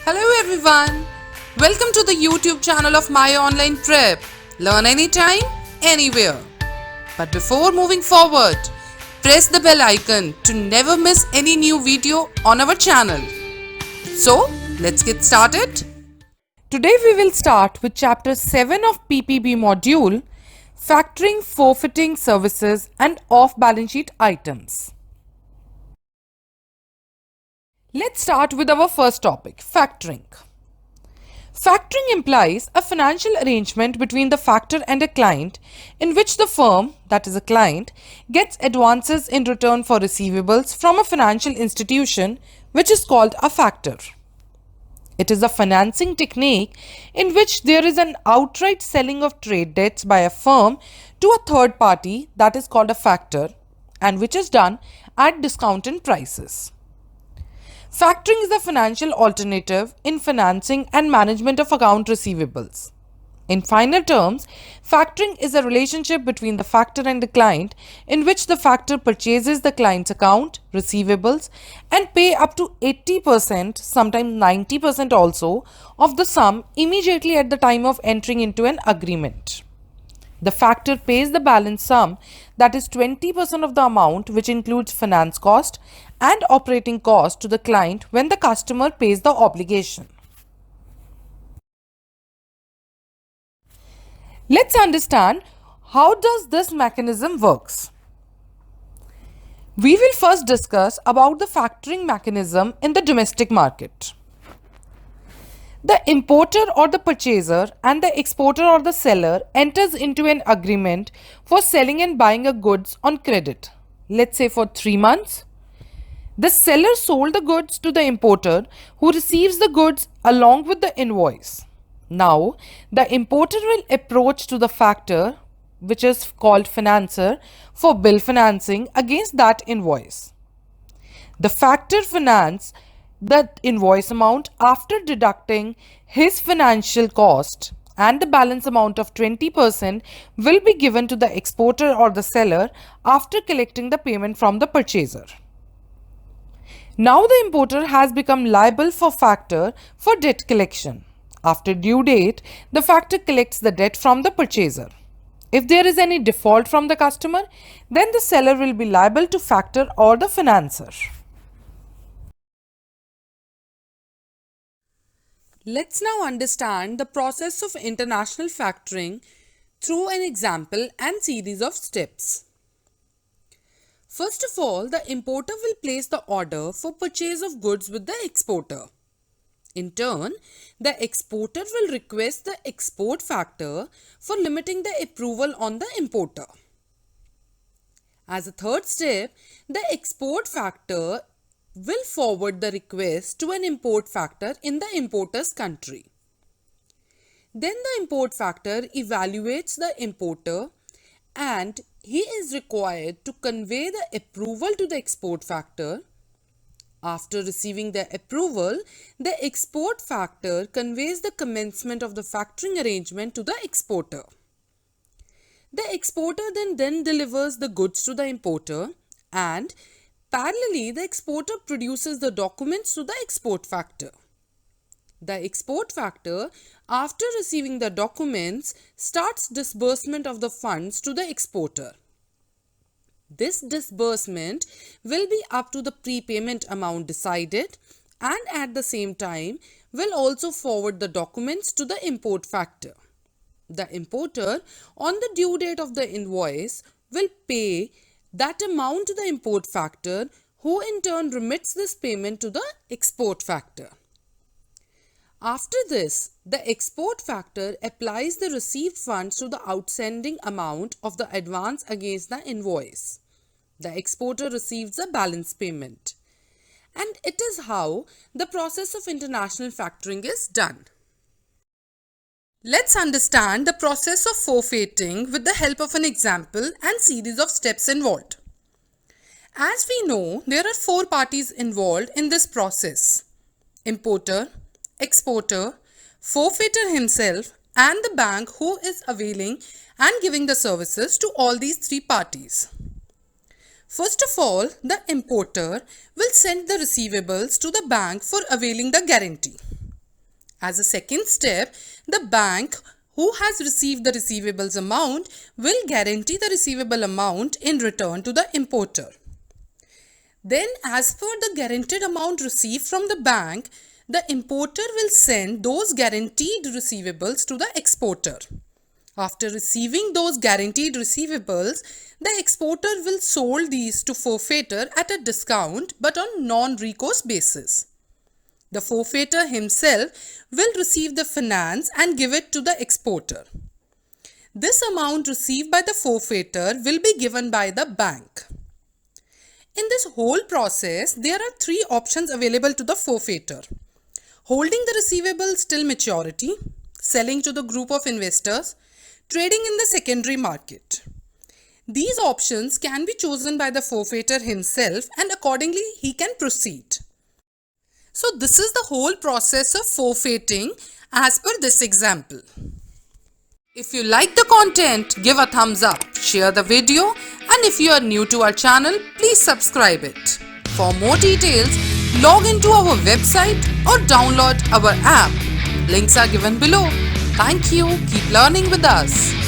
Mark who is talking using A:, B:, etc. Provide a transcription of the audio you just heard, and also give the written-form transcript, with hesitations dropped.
A: Hello everyone. Welcome to the YouTube channel of My Online Prep. Learn anytime, anywhere. But before moving forward, press the bell icon to never miss any new video on our channel. So, let's get started. Today we will start with chapter 7 of PPB module, Factoring, Forfeiting Services and Off-Balance Sheet Items. Let's start with our first topic, factoring. Factoring implies a financial arrangement between the factor and a client in which the firm, that is a client, gets advances in return for receivables from a financial institution which is called a factor. It is a financing technique in which there is an outright selling of trade debts by a firm to a third party, that is called a factor, and which is done at discounted prices. Factoring is a financial alternative in financing and management of account receivables. In final terms, factoring is a relationship between the factor and the client in which the factor purchases the client's account, receivables, and pay up to 80%, sometimes 90% also, of the sum immediately at the time of entering into an agreement. The factor pays the balance sum, that is 20% of the amount, which includes finance cost and operating cost, to the client when the customer pays the obligation. Let's understand how does this mechanism works. We will first discuss about the factoring mechanism in the domestic market. The importer or the purchaser and the exporter or the seller enters into an agreement for selling and buying a goods on credit, let's say for 3 months. The seller sold the goods to the importer, who receives the goods along with the invoice. Now, the importer will approach to the factor, which is called financer, for bill financing against that invoice. The factor finance the invoice amount after deducting his financial cost, and the balance amount of 20% will be given to the exporter or the seller after collecting the payment from the purchaser. Now the importer has become liable for factor for debt collection. After due date, the factor collects the debt from the purchaser. If there is any default from the customer, then the seller will be liable to factor or the financer. Let's now understand the process of international factoring through an example and series of steps. First of all, the importer will place the order for purchase of goods with the exporter. In turn, the exporter will request the export factor for limiting the approval on the importer. As a third step, the export factor will forward the request to an import factor in the importer's country. Then the import factor evaluates the importer and he is required to convey the approval to the export factor. After receiving the approval, the export factor conveys the commencement of the factoring arrangement to the exporter. The exporter then delivers the goods to the importer, and parallelly, the exporter produces the documents to the export factor. The export factor, after receiving the documents, starts disbursement of the funds to the exporter. This disbursement will be up to the prepayment amount decided, and at the same time will also forward the documents to the import factor. The importer, on the due date of the invoice, will pay that amount to the import factor, who in turn remits this payment to the export factor. After this, the export factor applies the received funds to the outstanding amount of the advance against the invoice. The exporter receives a balance payment. And it is how the process of international factoring is done. Let's understand the process of forfeiting with the help of an example and series of steps involved. As we know, there are 4 parties involved in this process: importer, exporter, forfeiter himself, and the bank who is availing and giving the services to all these 3 parties. First of all, the importer will send the receivables to the bank for availing the guarantee. As a second step, the bank who has received the receivables amount will guarantee the receivable amount in return to the importer. Then, as per the guaranteed amount received from the bank, the importer will send those guaranteed receivables to the exporter. After receiving those guaranteed receivables, the exporter will sold these to forfeitor at a discount but on non-recourse basis. The forfeitor himself will receive the finance and give it to the exporter. This amount received by the forfeitor will be given by the bank. In this whole process, there are three options available to the forfeitor: holding the receivables till maturity, selling to the group of investors, trading in the secondary market. These options can be chosen by the forfeitor himself and accordingly he can proceed. So this is the whole process of forfeiting as per this example. If you like the content, give a thumbs up, share the video, and if you are new to our channel, please subscribe it. For more details, log into our website or download our app. Links are given below. Thank you. Keep learning with us.